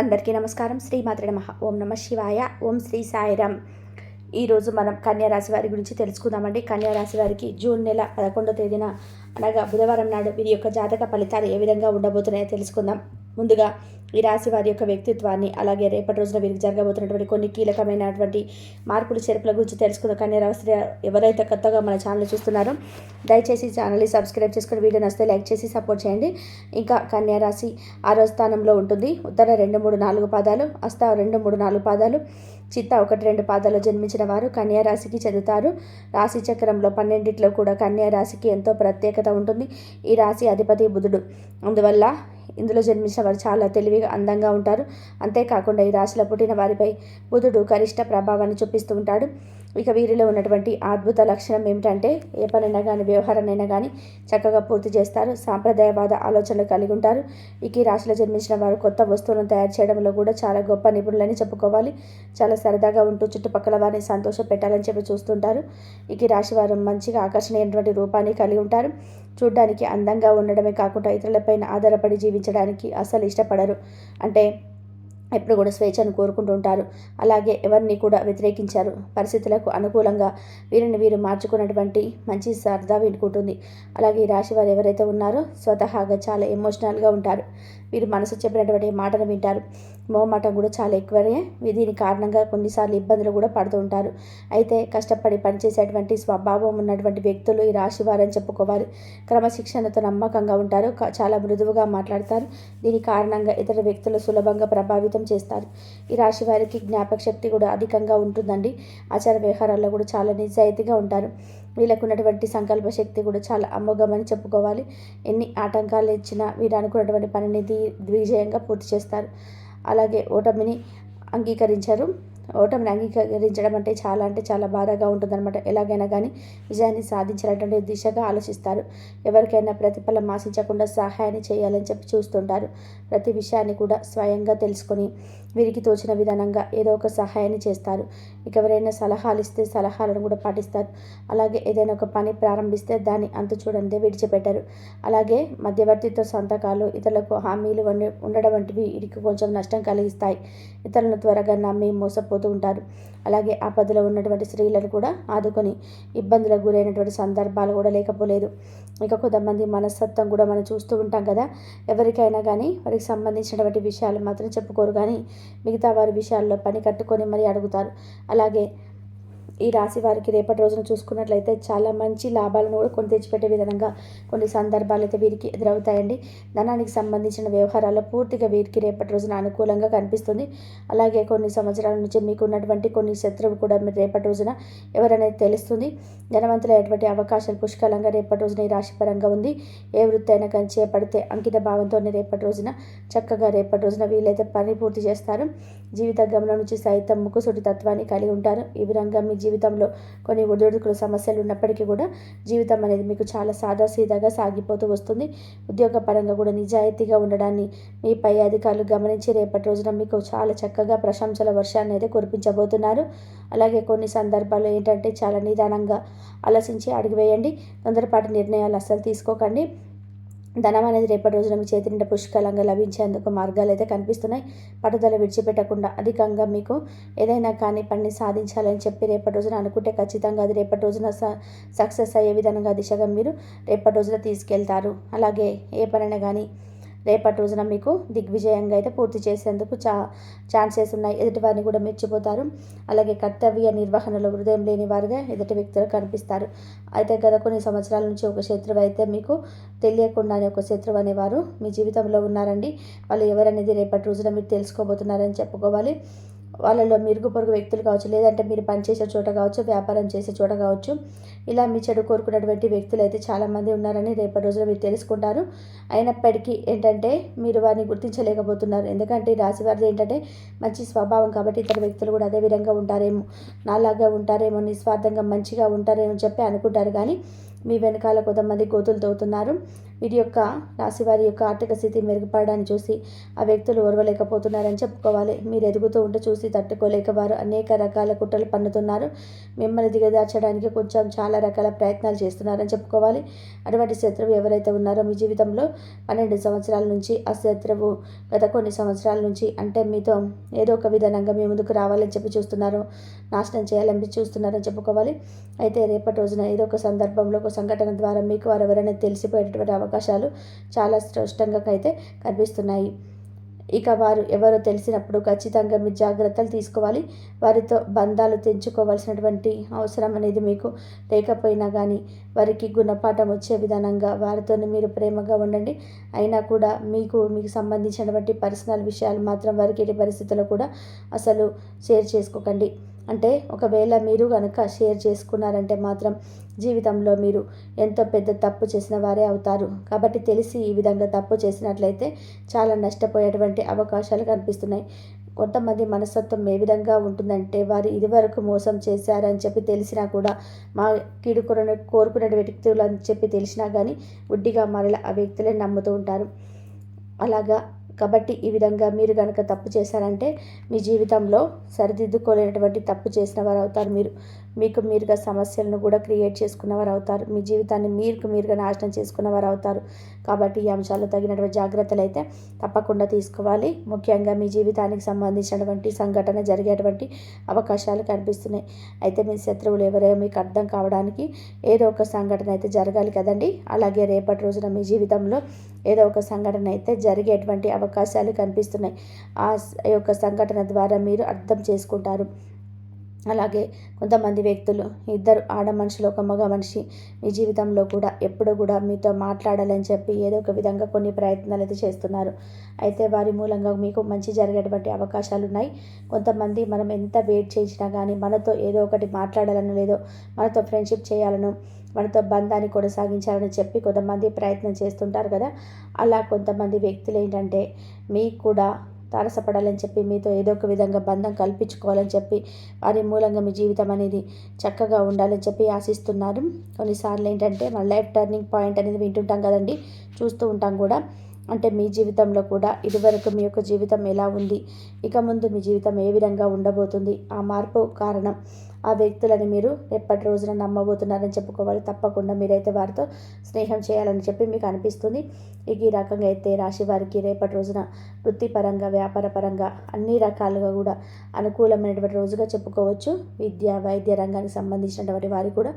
అందరికీ నమస్కారం. శ్రీమాత్రే నమః. ఓం నమ శివాయ. ఓం శ్రీ సాయిరామ్. ఈరోజు మనం కన్యారాశి వారి గురించి తెలుసుకుందామండి. కన్యారాశి వారికి జూన్ నెల 11వ తేదీన అనగా బుధవారం నాడు వీరి యొక్క జాతక ఫలితాలు ఏ విధంగా ఉండబోతున్నాయో తెలుసుకుందాం. ముందుగా ఈ రాశి వారి యొక్క వ్యక్తిత్వాన్ని, అలాగే రేపటి రోజున వీరికి జరగబోతున్నటువంటి కొన్ని కీలకమైనటువంటి మార్పులు చేర్పుల గురించి తెలుసుకుందాం. కన్యారాశి ఎవరైతే కొత్తగా మన ఛానల్ చూస్తున్నారో దయచేసి ఛానల్ని సబ్స్క్రైబ్ చేసుకుని వీడియో నచ్చితే లైక్ చేసి సపోర్ట్ చేయండి. ఇంకా కన్యారాశి 6వ స్థానంలో ఉంటుంది. ఉత్తర 2, 3, 4 పాదాలు, హస్త 2, 3, 4 పాదాలు, చిత్త 1, 2 పాదాల్లో జన్మించిన వారు కన్యారాశికి చెందుతారు. రాశి చక్రంలో 12 కూడా కన్యారాశికి ఎంతో ప్రత్యేకత ఉంటుంది. ఈ రాశి అధిపతి బుధుడు. అందువల్ల ఇందులో జన్మించిన వారు చాలా తెలివిగా అందంగా ఉంటారు. అంతేకాకుండా ఈ రాశిలో పుట్టిన వారిపై బుధుడు గరిష్ట ప్రభావాన్ని చూపిస్తూ ఉంటాడు. ఇక వీరిలో ఉన్నటువంటి అద్భుత లక్షణం ఏమిటంటే ఏ పనైనా కానీ వ్యవహారాన్నైనా కానీ చక్కగా పూర్తి చేస్తారు. సాంప్రదాయవాద ఆలోచనలు కలిగి ఉంటారు. ఇక ఈ రాశిలో జన్మించిన వారు కొత్త వస్తువులను తయారు చేయడంలో కూడా చాలా గొప్ప నిపుణులని చెప్పుకోవాలి. చాలా సరదాగా ఉంటూ చుట్టుపక్కల వారిని సంతోష పెట్టాలని చెప్పి చూస్తుంటారు. ఇక ఈ రాశి వారు మంచిగా ఆకర్షణీయమైనటువంటి రూపాన్ని కలిగి ఉంటారు. చూడ్డానికి అందంగా ఉండడమే కాకుండా ఇతరులపైన ఆధారపడి జీవించడానికి అసలు ఇష్టపడరు. అంటే ఎప్పుడు కూడా స్వేచ్ఛను కోరుకుంటూ ఉంటారు. అలాగే ఎవరిని కూడా వ్యతిరేకించారు. పరిస్థితులకు అనుకూలంగా వీరు మార్చుకున్నటువంటి మంచి సరదా వీడుకుంటుంది. అలాగే ఈ రాశి వారు ఎవరైతే ఉన్నారో స్వతహాగా చాలా ఎమోషనల్గా ఉంటారు. వీరు మనసు చెప్పినటువంటి మాటను వింటారు. మోమాటం కూడా చాలా ఎక్కువనే. దీని కారణంగా కొన్నిసార్లు ఇబ్బందులు కూడా పడుతూ ఉంటారు. అయితే కష్టపడి పనిచేసేటువంటి స్వభావం ఉన్నటువంటి వ్యక్తులు ఈ రాశి వారని చెప్పుకోవాలి. క్రమశిక్షణతో నమ్మకంగా ఉంటారు. చాలా మృదువుగా మాట్లాడతారు. దీని కారణంగా ఇతర వ్యక్తులు సులభంగా ప్రభావితం చేస్తారు. ఈ రాశి వారికి జ్ఞాపక శక్తి కూడా అధికంగా ఉంటుందండి. ఆచార వ్యవహారాల్లో కూడా చాలా నిజాయితీగా ఉంటారు. వీళ్ళకు ఉన్నటువంటి సంకల్ప శక్తి కూడా చాలా అమోఘమని చెప్పుకోవాలి. ఎన్ని ఆటంకాలు ఇచ్చినా వీరు అనుకున్నటువంటి పనిని దిగ్విజయంగా పూర్తి చేస్తారు. అలాగే ఓటమిని అంగీకరించడం అంటే చాలా బాధగా ఉంటుందన్నమాట. ఎలాగైనా కానీ విజయాన్ని సాధించాలంటే దిశగా ఆలోచిస్తారు. ఎవరికైనా ప్రతిఫలం ఆశించకుండా సహాయాన్ని చేయాలని చెప్పి చూస్తుంటారు. ప్రతి విషయాన్ని కూడా స్వయంగా తెలుసుకొని వీరికి తోచిన విధానంగా ఏదో ఒక సహాయాన్ని చేస్తారు. ఇక ఎవరైనా సలహాలు ఇస్తే సలహాలను కూడా పాటిస్తారు. అలాగే ఏదైనా ఒక పని ప్రారంభిస్తే దాన్ని అంతు చూడండి విడిచిపెట్టారు. అలాగే మధ్యవర్తితో సంతకాలు, ఇతరులకు హామీలు ఉండడం వంటివి వీరికి కొంచెం నష్టం కలిగిస్తాయి. ఇతరులను త్వరగా నమ్మి మోసపోతూ ఉంటారు. అలాగే ఆపదలో ఉన్నటువంటి స్త్రీలను కూడా ఆదుకొని ఇబ్బందులకు గురైనటువంటి సందర్భాలు కూడా లేకపోలేదు. ఇక కొంతమంది మనస్తత్వం కూడా మనం చూస్తూ ఉంటాం కదా. ఎవరికైనా కానీ వారికి సంబంధించినటువంటి విషయాలు మాత్రం చెప్పుకోరు, కానీ మిగతా వారి విషయాల్లో పని కట్టుకొని మరీ అడుగుతారు. అలాగే ఈ రాశి వారికి రేపటి రోజున చూసుకున్నట్లయితే చాలా మంచి లాభాలను కూడా కొని తెచ్చిపెట్టే విధంగా కొన్ని సందర్భాలు అయితే వీరికి ఎదురవుతాయండి. ధనానికి సంబంధించిన వ్యవహారాల్లో పూర్తిగా వీరికి రేపటి రోజున అనుకూలంగా కనిపిస్తుంది. అలాగే కొన్ని సంవత్సరాల నుంచి మీకు ఉన్నటువంటి కొన్ని శత్రువు కూడా మీరు రేపటి రోజున ఎవరనేది తెలుస్తుంది. ధనవంతులైనటువంటి అవకాశాలు పుష్కలంగా రేపటి రోజున ఈ రాశి పరంగా ఉంది. ఏ వృత్తి అయినా కానీ చేపడితే అంకిత భావంతో రేపటి రోజున వీలైతే పని పూర్తి చేస్తారు. జీవిత గమనం నుంచి సైతం ముక్కుసూటి తత్వాన్ని కలిగి ఉంటారు. ఈ విధంగా మీ జీవితంలో కొన్ని ఒడిదుడుకుల సమస్యలు ఉన్నప్పటికీ కూడా జీవితం అనేది మీకు చాలా సాదాసీదాగా సాగిపోతూ వస్తుంది. ఉద్యోగపరంగా కూడా నిజాయితీగా ఉండడాన్ని మీ పై అధికారులు గమనించి రేపటి రోజున మీకు చాలా చక్కగా ప్రశంసల వర్షాన్ని అయితే కురిపించబోతున్నారు. అలాగే కొన్ని సందర్భాల్లో ఏంటంటే చాలా నిదానంగా ఆలోచించి అడుగు వేయండి. తొందరపాటు నిర్ణయాలు అస్సలు తీసుకోకండి. ధనం అనేది రేపటి రోజున మీ చేతి నిండా పుష్కలంగా లభించేందుకు మార్గాలు అయితే కనిపిస్తున్నాయి. పట్టుదల విడిచిపెట్టకుండా అధికంగా మీకు ఏదైనా కానీ పనిని సాధించాలని చెప్పి రేపటి రోజున అనుకుంటే ఖచ్చితంగా అది రేపటి రోజున సక్సెస్ అయ్యే విధంగా దిశగా మీరు రేపటి రోజున తీసుకెళ్తారు. అలాగే ఏ పనైనా కానీ రేపటి రోజున మీకు దిగ్విజయంగా అయితే పూర్తి చేసేందుకు ఛాన్సెస్ ఉన్నాయి. ఎదుటివారిని కూడా మెచ్చిపోతారు. అలాగే కర్తవ్య నిర్వహణలో హృదయం లేని వారుగా ఎదుటి వ్యక్తులు కనిపిస్తారు. అయితే గత కొన్ని సంవత్సరాల నుంచి ఒక శత్రువు అయితే మీకు తెలియకుండానే ఒక శత్రువు అనేవారు మీ జీవితంలో ఉన్నారండి. వాళ్ళు ఎవరనేది రేపటి రోజున మీరు తెలుసుకోబోతున్నారని చెప్పుకోవాలి. వాళ్ళలో మెరుగు పొరుగు వ్యక్తులు కావచ్చు, లేదంటే మీరు పనిచేసే చోట కావచ్చు, వ్యాపారం చేసే చోట కావచ్చు, ఇలా మీ చెడు కోరుకున్నటువంటి వ్యక్తులు అయితే చాలామంది ఉన్నారని రేపటి రోజున మీరు తెలుసుకుంటారు. అయినప్పటికీ ఏంటంటే మీరు వారిని గుర్తించలేకపోతున్నారు. ఎందుకంటే ఈ రాశి వారిది ఏంటంటే మంచి స్వభావం కాబట్టి ఇతర వ్యక్తులు కూడా అదే విధంగా ఉంటారేమో, నాలాగా ఉంటారేమో, నిస్వార్థంగా మంచిగా ఉంటారేమో చెప్పి అనుకుంటారు. కానీ మీ వెనకాల కొంతమంది గోతులు తవ్వుతున్నారు. వీరి యొక్క రాశి వారి యొక్క ఆర్థిక స్థితి మెరుగుపడడాన్ని చూసి ఆ వ్యక్తులు ఓర్వలేకపోతున్నారని చెప్పుకోవాలి. మీరు ఎదుగుతూ ఉంటే చూసి తట్టుకోలేక వారు అనేక రకాల కుట్రలు పన్నుతున్నారు. మిమ్మల్ని దిగజార్చడానికి కొంచెం చాలా రకాల ప్రయత్నాలు చేస్తున్నారని చెప్పుకోవాలి. అటువంటి శత్రువు ఎవరైతే ఉన్నారో మీ జీవితంలో 12 సంవత్సరాల నుంచి ఆ శత్రువు గత కొన్ని సంవత్సరాల నుంచి అంటే మీతో ఏదో ఒక విధానంగా మీ ముందుకు రావాలని చెప్పి చూస్తున్నారు, నాశనం చేయాలని చూస్తున్నారని చెప్పుకోవాలి. అయితే రేపటి రోజున ఏదో ఒక సందర్భంలో ఒక సంఘటన ద్వారా మీకు వారు ఎవరైనా తెలిసిపోయేటటువంటి అవకాశాలు చాలా స్పష్టంగా అయితే కనిపిస్తున్నాయి. ఇక వారు ఎవరో తెలిసినప్పుడు ఖచ్చితంగా మీరు జాగ్రత్తలు తీసుకోవాలి. వారితో బంధాలు తెంచుకోవాల్సినటువంటి అవసరం అనేది మీకు లేకపోయినా కానీ వారికి గుణపాఠం వచ్చే విధానంగా వారితో మీరు ప్రేమగా ఉండండి. అయినా కూడా మీకు సంబంధించినటువంటి పర్సనల్ విషయాలు మాత్రం వారికి ఎట్టి పరిస్థితుల్లో కూడా అసలు షేర్ చేసుకోకండి. అంటే ఒకవేళ మీరు కనుక షేర్ చేసుకున్నారంటే మాత్రం జీవితంలో మీరు ఎంతో పెద్ద తప్పు చేసిన వారే అవుతారు. కాబట్టి తెలిసి ఈ విధంగా తప్పు చేసినట్లయితే చాలా నష్టపోయేటువంటి అవకాశాలు కనిపిస్తున్నాయి. కొంతమంది మనస్తత్వం ఏ విధంగా ఉంటుందంటే వారు ఇదివరకు మోసం చేశారని చెప్పి తెలిసినా కూడా మా కీడు కోరుకునే వ్యక్తులు అని చెప్పి తెలిసినా కానీ గుడ్డిగా మరలా ఆ వ్యక్తులే నమ్ముతూ ఉంటారు. అలాగా కాబట్టి ఈ విధంగా మీరు కనుక తప్పు చేశారంటే మీ జీవితంలో సరిదిద్దుకోలేనటువంటి తప్పు చేసిన వారు అవుతారు. మీకు మీరుగా సమస్యలను కూడా క్రియేట్ చేసుకున్నవారు అవుతారు. మీ జీవితాన్ని మీరుగా నాశనం చేసుకున్నవారు అవుతారు. కాబట్టి ఈ అంశాల్లో తగినటువంటి జాగ్రత్తలు అయితే తప్పకుండా తీసుకోవాలి. ముఖ్యంగా మీ జీవితానికి సంబంధించినటువంటి సంఘటన జరిగేటువంటి అవకాశాలు కనిపిస్తున్నాయి. అయితే మీ శత్రువులు ఎవరో మీకు అర్థం కావడానికి ఏదో ఒక సంఘటన అయితే జరగాలి కదండి. అలాగే రేపటి రోజున మీ జీవితంలో ఏదో ఒక సంఘటన అయితే జరిగేటువంటి అవకాశాలు కనిపిస్తున్నాయి. ఆ యొక్క సంఘటన ద్వారా మీరు అర్థం చేసుకుంటారు. అలాగే కొంతమంది వ్యక్తులు ఇద్దరు ఆడ మనుషులు ఒక మగ మనిషి మీ జీవితంలో కూడా ఎప్పుడు కూడా మీతో మాట్లాడాలని చెప్పి ఏదో ఒక విధంగా కొన్ని ప్రయత్నాలు అయితే చేస్తున్నారు. అయితే వారి మూలంగా మీకు మంచి జరిగేటువంటి అవకాశాలు ఉన్నాయి. కొంతమంది మనం ఎంత వెయిట్ చేసినా కానీ మనతో ఏదో ఒకటి మాట్లాడాలని లేదో మనతో ఫ్రెండ్షిప్ చేయాలను మనతో బంధాన్ని కొనసాగించాలని చెప్పి కొంతమంది ప్రయత్నం చేస్తుంటారు కదా. అలా కొంతమంది వ్యక్తులు ఏంటంటే మీకు కూడా తారసపడాలని చెప్పి మీతో ఏదో ఒక విధంగా బంధం కల్పించుకోవాలని చెప్పి వారి మూలంగా మీ జీవితం అనేది చక్కగా ఉండాలని చెప్పి ఆశిస్తున్నారు. కొన్నిసార్లు ఏంటంటే మన లైఫ్ టర్నింగ్ పాయింట్ అనేది వింటుంటాం కదండి, చూస్తూ ఉంటాం కూడా. అంటే మీ జీవితంలో కూడా ఇదివరకు మీ యొక్క జీవితం ఎలా ఉంది, ఇక ముందు మీ జీవితం ఏ విధంగా ఉండబోతుంది, ఆ మార్పు కారణం ఆ వ్యక్తులని మీరు ఎప్పటి రోజున నమ్మబోతున్నారని చెప్పుకోవాలి. తప్పకుండా మీరైతే వారితో స్నేహం చేయాలని చెప్పి మీకు అనిపిస్తుంది. ఈ రకంగా అయితే రాశి వారికి రేపటి రోజున వృత్తిపరంగా వ్యాపారపరంగా అన్ని రకాలుగా కూడా అనుకూలమైనటువంటి రోజుగా చెప్పుకోవచ్చు. విద్య వైద్య రంగానికి సంబంధించినటువంటి వారికి కూడా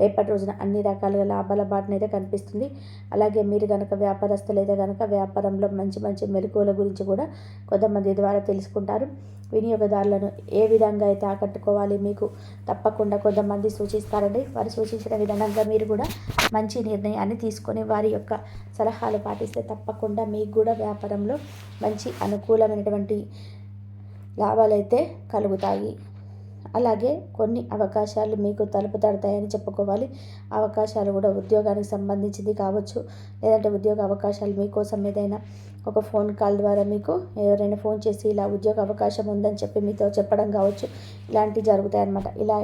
రేపటి రోజున అన్ని రకాలుగా లాభాల బాటన అయితే కనిపిస్తుంది. అలాగే మీరు కనుక వ్యాపారస్తులు అయితే కనుక వ్యాపారంలో మంచి మంచి మెలకువల గురించి కూడా కొంతమంది ద్వారా తెలుసుకుంటారు. వినియోగదారులను ఏ విధంగా అయితే ఆకట్టుకోవాలి మీకు తప్పకుండా కొంతమంది సూచిస్తారండి. వారు సూచించిన విధానంగా మీరు కూడా మంచి నిర్ణయాన్ని తీసుకొని వారి యొక్క సలహాలు పాటిస్తే తప్పకుండా మీకు కూడా వ్యాపారంలో మంచి అనుకూలమైనటువంటి లాభాలు అయితే కలుగుతాయి. అలాగే కొన్ని అవకాశాలు మీకు తలుపు తడతాయని చెప్పుకోవాలి. అవకాశాలు కూడా ఉద్యోగానికి సంబంధించింది కావచ్చు, లేదంటే ఉద్యోగ అవకాశాలు మీకోసం ఏదైనా ఒక ఫోన్ కాల్ ద్వారా మీకు ఎవరైనా ఫోన్ చేసి ఇలా ఉద్యోగ అవకాశం ఉందని చెప్పి మీతో చెప్పడం కావచ్చు, ఇలాంటివి జరుగుతాయి అన్నమాట. ఇలా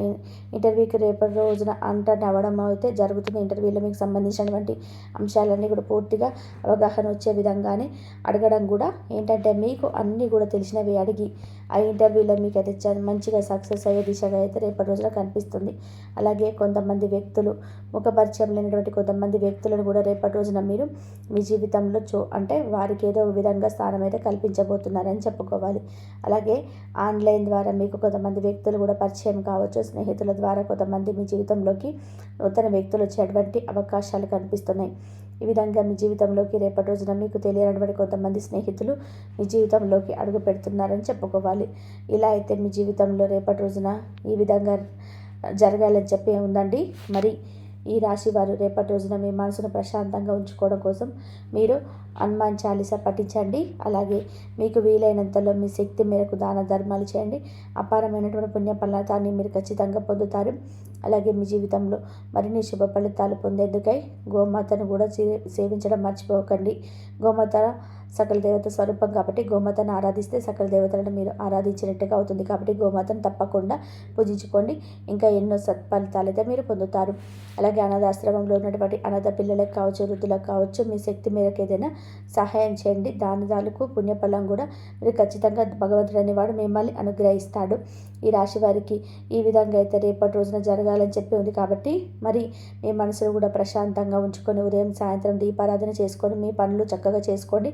ఇంటర్వ్యూకి రేపటి రోజున అటెండ్ అవ్వడం అయితే జరుగుతుంది. ఇంటర్వ్యూలో మీకు సంబంధించినటువంటి అంశాలన్నీ కూడా పూర్తిగా అవగాహన వచ్చే విధంగానే అడగడం కూడా ఏంటంటే మీకు అన్నీ కూడా తెలిసినవి అడిగి ఆ ఇంటర్వ్యూలో మీకు అయితే మంచిగా సక్సెస్ అయ్యే దిశగా అయితే రేపటి రోజున కనిపిస్తుంది. అలాగే కొంతమంది వ్యక్తులు ముఖపరిచయం లేనటువంటి కొంతమంది వ్యక్తులను కూడా రేపటి రోజున మీరు మీ జీవితంలో అంటే వారికి ఏదో ఒక విధంగా స్థానం అయితే కల్పించబోతున్నారని చెప్పుకోవాలి. అలాగే ఆన్లైన్ ద్వారా మీకు కొంతమంది వ్యక్తులు కూడా పరిచయం కావచ్చు. స్నేహితుల ద్వారా కొంతమంది మీ జీవితంలోకి నూతన వ్యక్తులు వచ్చేటువంటి అవకాశాలు కనిపిస్తున్నాయి. ఈ విధంగా మీ జీవితంలోకి రేపటి రోజున మీకు తెలియనటువంటి కొంతమంది స్నేహితులు మీ జీవితంలోకి అడుగు పెడుతున్నారని చెప్పుకోవాలి. ఇలా అయితే మీ జీవితంలో రేపటి రోజున ఈ విధంగా జరగాలని చెప్పి ఉందండి. మరి ఈ రాశి వారు రేపటి రోజున మీ మనసును ప్రశాంతంగా ఉంచుకోవడం కోసం మీరు హనుమాన్ చాలీసా పఠించండి. అలాగే మీకు వీలైనంతలో మీ శక్తి మేరకు దాన ధర్మాలు చేయండి. అపారమైనటువంటి పుణ్య ఫలితాన్ని మీరు ఖచ్చితంగా పొందుతారు. అలాగే మీ జీవితంలో మరిన్ని శుభ ఫలితాలు పొందేందుకై గోమాతను కూడా సేవించడం మర్చిపోకండి. గోమాత సకల దేవత స్వరూపం కాబట్టి గోమాతను ఆరాధిస్తే సకల దేవతలను మీరు ఆరాధించినట్టుగా అవుతుంది. కాబట్టి గోమాతను తప్పకుండా పూజించుకోండి. ఇంకా ఎన్నో సత్ఫలితాలు అయితే మీరు పొందుతారు. అలాగే అనాథాశ్రమంలో ఉన్నటువంటి అనాథ పిల్లలకు కావచ్చు, వృద్ధులకు కావచ్చు, మీ శక్తి మేరకు ఏదైనా సహాయం చేయండి. దానికి పుణ్యఫలం కూడా మీరు ఖచ్చితంగా భగవంతుడు అనేవాడు మిమ్మల్ని అనుగ్రహిస్తాడు. ఈ రాశి వారికి ఈ విధంగా అయితే రేపటి రోజున జరగాలని చెప్పి ఉంది. కాబట్టి మరి మీ మనసును కూడా ప్రశాంతంగా ఉంచుకొని ఉదయం సాయంత్రం దీపారాధన చేసుకొని మీ పనులు చక్కగా చేసుకోండి.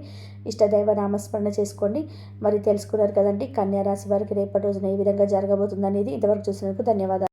ఇష్టదైవ నామస్మరణ చేసుకోండి. మరి తెలుసుకున్నారు కదండి కన్యా రాశి వారికి రేపటి రోజున ఏ విధంగా జరగబోతుంది అనేది. ఇంతవరకు చూసినందుకు ధన్యవాదాలు.